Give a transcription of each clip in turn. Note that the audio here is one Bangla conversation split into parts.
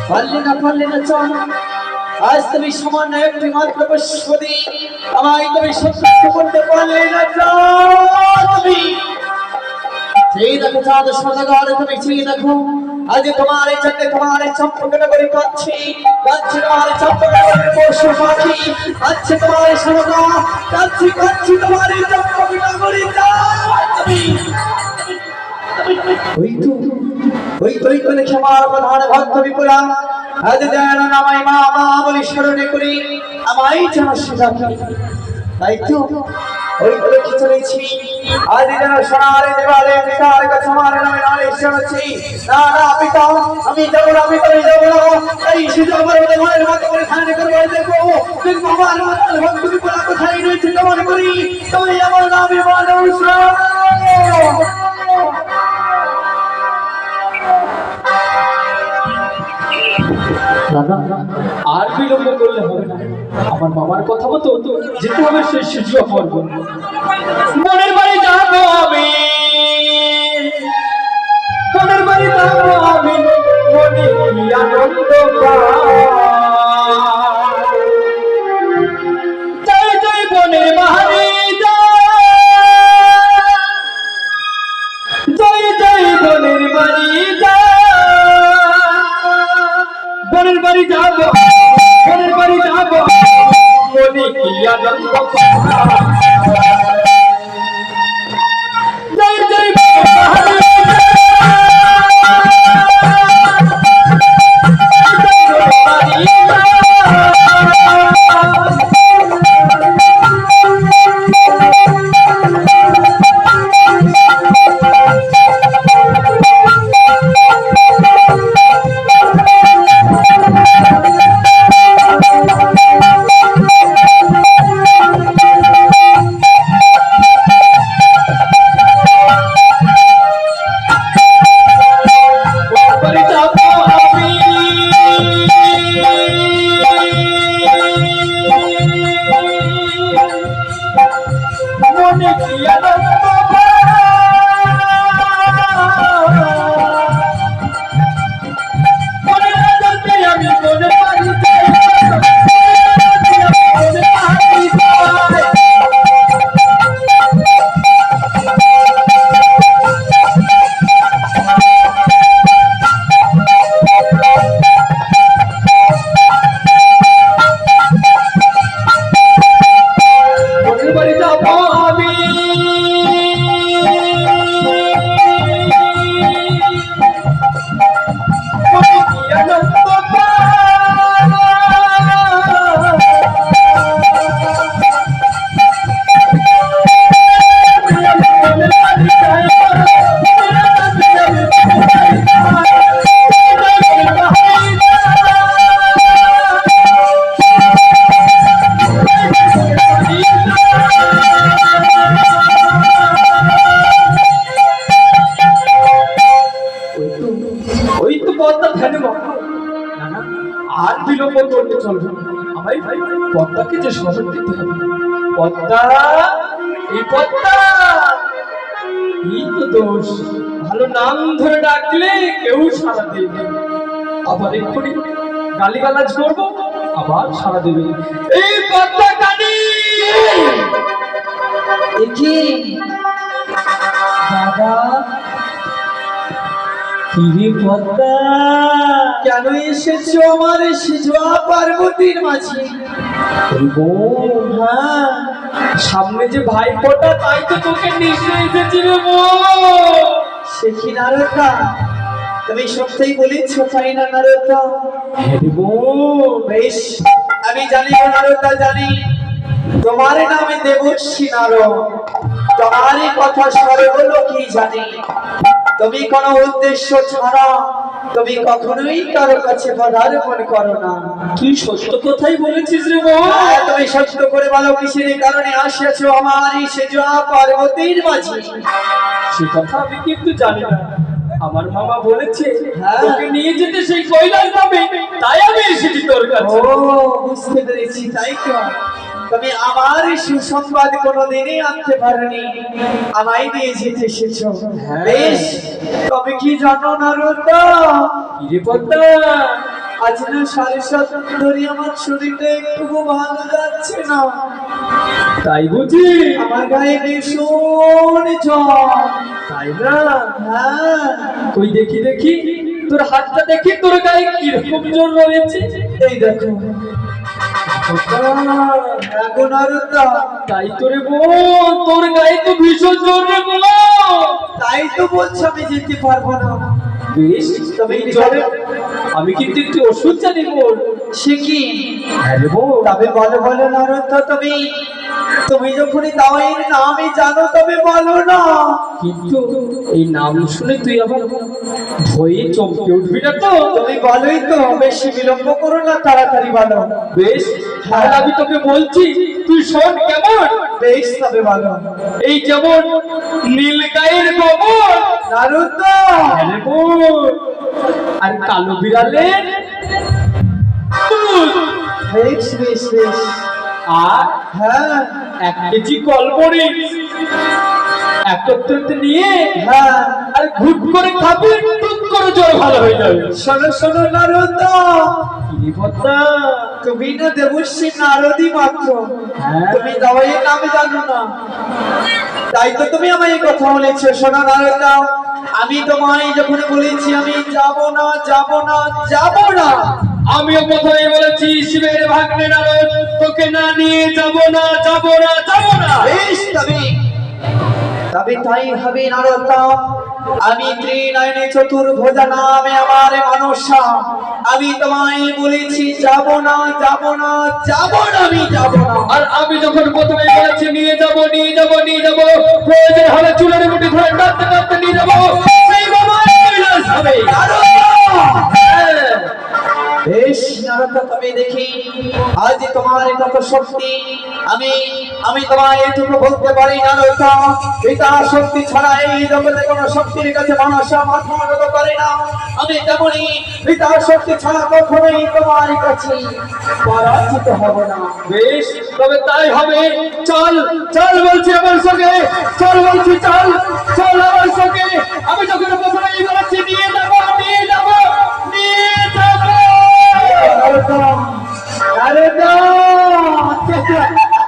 পারলে না চল আজ তুমি সামান্য একটি মাত্র পুষ্পদি আমায় তুমি সন্তুষ্ট করতে পারলে না তুমি সেই দেখো চাঁদ সদাগর তুমি চেয়ে দেখো আজ তোমার এই জন্য তোমার এই চম্পকটা করে কাঁদছি তোমার চম্পকটা করে পশু পাখি কাঁদছে তোমার সদা কাঁদছি তোমার এই চম্পকটা করে তুমি ওই তো দেখে আমার প্রধান ভক্ত বিপুলা আজ যেন আমায় মা বলি স্মরণে করি আমায় যেন সুধাকি তাই তো ওই তো দেখে চলেছি আজ যেন সোনার দেওয়ালে পিতার কাছে আমার নামে নালিশ শুনেছি না পিতা আমি যাবো না এই শুধু আমার মনের মতো করে ধারণা করবো দেখবো আমার ভক্ত বিপুলা কোথায় রয়েছে কেমন করি তুমি আমার নামে মানুষ আর বিলম্ব করলে হবে না আমার বাবার কথা মতো যেতে হবে সেই সূর্য পর্ব মনের বাড়ি যাবো আমি মনের বাড়ি যাবো আমি মনে কি আনন্দ জয় জয় বনের বাড়ি জয় জয় বনের বাড়ি বনের বাড়ি যাবো মনে কি আনন্দ জয় জয় আর বিলম্ব করতে চলবে আমায় পদ্মাকে যে স্মরণ দিতে হবে পদ্মা এই পদ্মা এই তো দোষ ভালো নাম ধরে ডাকলে কেউ সাড়া দেবে আবার এক্ষুনি গালিগালাজ করবো আবার সাড়া দেবে এই পদ্মা কানি বাবা পদ্মা কেন এসেছো আমার সিজুয়া পার্বতীর মাঝে সামনে যে ভাইফোঁটা তাই তো তোকে নিতে এসেছি রে সে কি নারদা তুমি সত্যিই বলেছো তাই না নারদা বেশ আমি জানি নারদা জানি তোমার নামে দেবর্ষী নারদ তোমারই কথা সর্বলোকই জানি তুমি কোন উদ্দেশ্য ছাড়া তুমি কখনোই কারো কাছে পদার্পণ করো না তুই সত্য কথাই বলেছিস রে তুমি সত্য করে বলো কিসের কারণে আসিয়াছো আমার এই সেজুয়া পার্বতীর মাঝে সে কথা আমি কিন্তু জানি না আমার মামা বলেছে তোকে নিয়ে যেতে সেই কৈলাস যাবে তাই আমি এসেছি তোর কাছে বুঝতে পেরেছি তাই তো তুমি আমার সুসংবাদ কোনোদিনই আনতে পারোনি আমায় নিয়ে যেতে এসেছো বেশ তবে কি জানো নারদা কি রে পদ্মা আজ না 7.5 ধরে আমার শরীরটা একটু ভালো যাচ্ছে না। তাই বুঝি? আমার গায়ে ভীষণ জ্বর। তাই না? হ্যাঁ, তুই দেখি দেখি তোর হাতটা দেখি, তোর গায়ে কিরকম জ্বর রয়েছে। এই দেখো। এখন আর তাই তোরে বল, তোর গায়ে তো ভীষণ জ্বর রে বলো। তাই তো বলছি আমি যেতে পারবো না। বেশ, তবে এই জ্বরে আমি কিন্তু একটু ওষুধ জানি বল। সে কি? হ্যাঁ রে বল। তবে বলো বলো নারদ, তুমি যখনই দাওয়াইয়ের নামই জানো তবে বলো না। কিন্তু এই নাম শুনে তুই আবার ভয়ে চমকে উঠবি না তো? তুমি বলোই তো, বেশি বিলম্ব করো না, তাড়াতাড়ি বলো। বেশ, তাহলে আমি তোকে বলছি, তুই শোন কেমন। বেশ, তবে বলো। এই যেমন নীল গায়ের গোবর নারদ, আর কালো বিড়ালের দুধ, বেশ বেশ বেশ। আর হ্যাঁ 1 কেজি কলমরিচ একত্রিত নিয়ে হ্যাঁ, আর ঘুট করে খাবি, টুক করে জ্বর ভালো হয়ে যাবে। শোনো শোনো নারদ, কি কথা? তুমি না দেবশ্রী নারদই মাত্র, হ্যাঁ। তুমি দাওয়াইয়ের নামে জানো না, তাই তো তুমি আমায় এই কথা বলেছো। শোনো নারদ, আমি তোমায় যখন বলেছি আমি যাব না যাব না যাব না, আমিও প্রথমে বলেছি শিবের ভাগ্নে নারদ, তোকে না নিয়ে যাব না যাব না যাব না। বেশ, তবে তবে তাই হবে নারদ। আমি ত্রিনয়নে চতুর্ভুজা নামে আমার মনসা, আমি তোমায় বলেছি যাব না যাব না যাব না, আমি যাব না। আর আমি যখন প্রথমে বলেছি নিয়ে যাব নিয়ে যাব নিয়ে যাব, প্রয়োজন হলে চুলের মুঠি ধরে কাঁদতে কাঁদতে নিয়ে যাব, সেই বাবা কৈলাস হবে। হ্যাঁ। বেশ নারদ, তবে দেখি আজ তোমার কত শক্তি। আমি আমি তোমায় এটুকু বলতে পারি নারদ, পিতা শক্তি ছাড়া এই জগতে কোনো শক্তির কাছে মানুষ মাথা নত করে না। আমি তেমনি পিতা শক্তি ছাড়া কখনোই তোমার কাছে পরাজিত হব না। বেশ, তবে তাই হবে। চল চল বলছি আমার সঙ্গে, চল বলছি, চল চল আমার সঙ্গে। আমি যখন প্রথমে বলেছি নিয়ে যাব নিয়ে যাব নিয়ে যাব। নারদ, নারদ,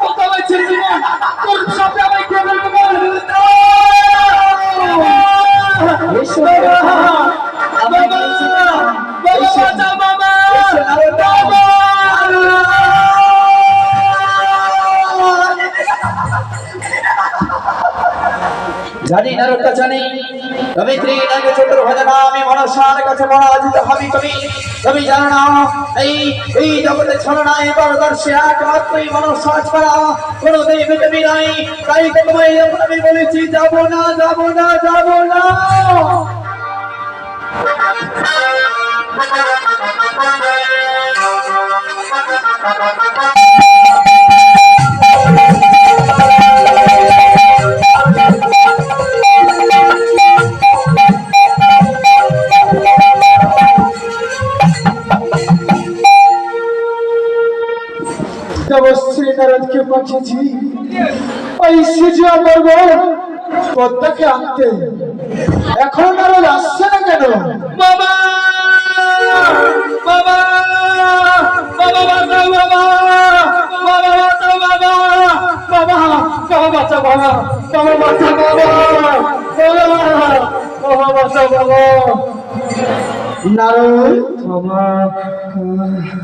প্রথমে ছেড়ে দিব, তোর সাথে আমি কে বলবো? এসো বাবা, বাবা, বাবা, বাবা, বাবা। জানি নারদ, জানি তুমি ত্রিনয়নে চতুর্ভুজা নামে মনসার কাছে পরাজিত হবি। তুমি জানো না এই এই জগতে ছলনায় পারদর্শী একমাত্রই মনসা ছাড়া কোনো দেব দেবী নাই। তাই তো তোমায় যখন আমি বলেছি যাব না যাব না যাব না। দেবশ্রী নারদকে পাঠিয়েছি ওই সিজু আমার বোন পদ্মাকে আনতে। এখন নারদ আসছে না কেন? বাবা, বাবা, বাবা, বাঁচাও বাবা, বাবা, বাঁচাও বাবা, বাবা, বাবা, বাঁচাও বাবা, বাবা, বাঁচাও বাবা, বাবা, বাঁচাও বাবা। নারদ, বাবা,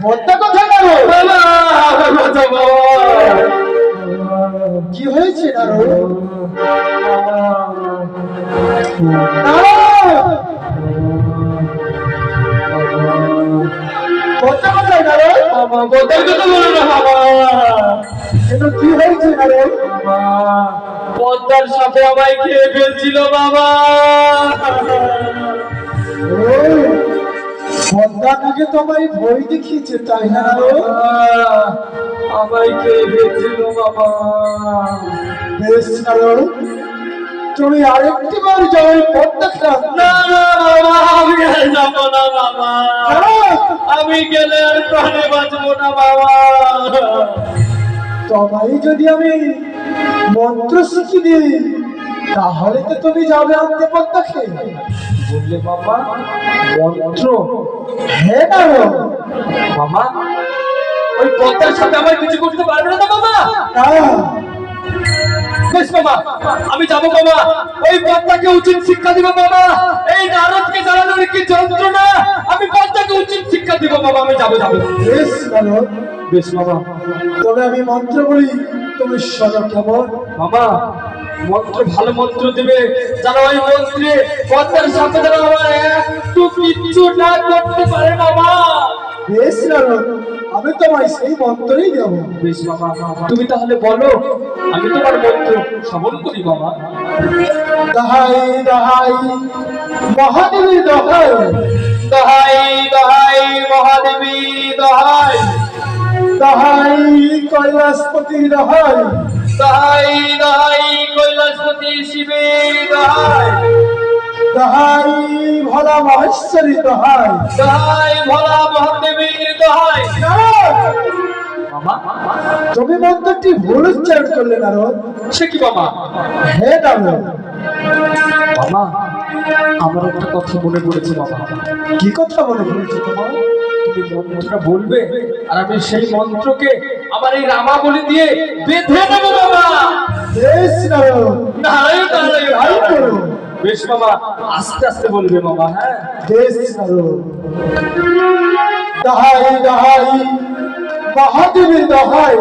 পদ্মা কোথায় নারদ? বাবা, বাঁচাও বাবা। কি হয়েছে নারদ? পদ্মা কোথায় নারদ? বাবা, কোথায় কথা বলো না বাবা। কিন্তু কি হয়েছে নারদ? পদ্মার সাথে আমায় খেয়ে ফেলছিল বাবা। পদ্মা নাকি তোমায় ভয় দেখিয়েছে, তাই না নারদ? আমায় খেয়ে ফেলছিল বাবা। বেশ নারদ, তুমি আরেকটি বার যাও পদ্মা খান। না না বাবা, আমি আর যাবো না বাবা। আমি গেলে আর প্রাণে বাঁচবো না বাবা। তোমায় যদি আমি মন্ত্র শিখিয়ে দিই তাহলে তো তুমি যাবে আনতে পদ্মাকে। বললে বাবা মন্ত্র। হ্যাঁ নারদ। মামা ওই পদ্মার সাথে আমার কিছু করতে পারবে না তো বাবা? না, বেশ বাবা, আমি যাবো বাবা, ওই পদ্মাকে উচিত শিক্ষা দিব বাবা। এই নারদকে জানানোর কি যন্ত্রণা, আমি পদ্মাকে উচিত শিক্ষা দিব বাবা। আমি যাবো যাবো। বেশ নারদ। বেশ বাবা। তবে আমি মন্ত্র বলি, তুমি শোনো কেমন? বাবা মন্ত্র ভালো মন্ত্র দিবে, যেন ওই মন্ত্রে পদ্মার সাথে যেন আমার একটু কিচ্ছু না করতে পারে বাবা। বেশ নারদ, আমি তোমায় সেই মন্ত্রই দেব। বেশ বাবা, তুমি তাহলে বলো, আমি তোমার মন্ত্র শ্রবণ করি বাবা। দহাই দহাই মহাদেবী দহাই, দহাই দহাই মহাদেবী দহাই, দহাই কৈলাসপতি দহাই, দহাই দহাই কৈলাসপতি শিবের দহাই, দহাই ভোলা মহেশ্বরী দহাই। দহাই ভোলা মহাদেবীর দহাই। বাবা তুমি মন্ত্রটি ভুল উচ্চারণ করলে নারদ। সে কি বাবা? হে নারদ। বাবা আমার একটা কথা মনে পড়েছে বাবা। কি কথা মনে পড়েছে তোমার? তুমি মন্ত্রটা বলবে আর আমি সেই মন্ত্রকে আমার এই রামাবলী দিয়ে বেঁধে নেবো বাবা। বেশ নারদ, নারায়ণ নারায়ণ তাই করো। বেশ বাবা, আস্তে আস্তে বলবে বাবা। হ্যাঁ বেশ নারদ। দহাই দহাই মহাদেবী দহাই,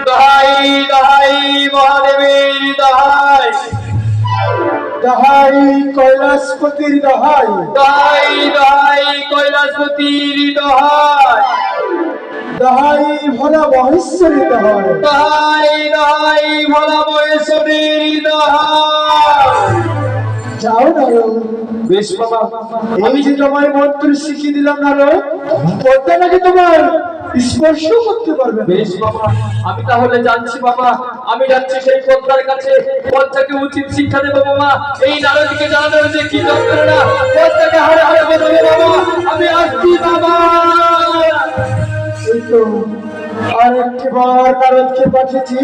দহাই দহাই মহাদেবীর দহাই, দহাই কৈলাসপতির দহাই, দহাই দহাই কৈলাসপতির দহাই, দহাই ভোলা মহেশ্বরী দহাই। দহাই দহাই ভোলা মহেশ্বরীর দহাই। যাও নারদ। বেশ বাবা, আমি যে তোমার মন্ত্র শিখিয়ে দিলাম নারদ, পদ্মা নাকি তোমার স্পর্শ করতে পারবে না। বেশ বাবা, আমি তাহলে যাচ্ছি বাবা। আমি যাচ্ছি সেই পদ্মার কাছে, পদ্মাকে উচিত শিক্ষা দেবো বাবা। এই নারদকে জানানো যে কি যন্ত্রণা, পদ্মাকে হারে হারে বোঝাবো বাবা। আমি আসছি বাবা। এই তো আর একটি বার নারদকে পাঠিয়েছি,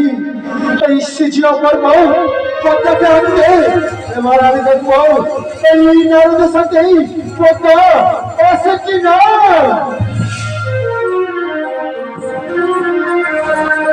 এই সিজি অপর বউ পদ্মাকে আনতে। এবার আমি দেখবো এই নারদের সাথে পদ্মা আছে কি না।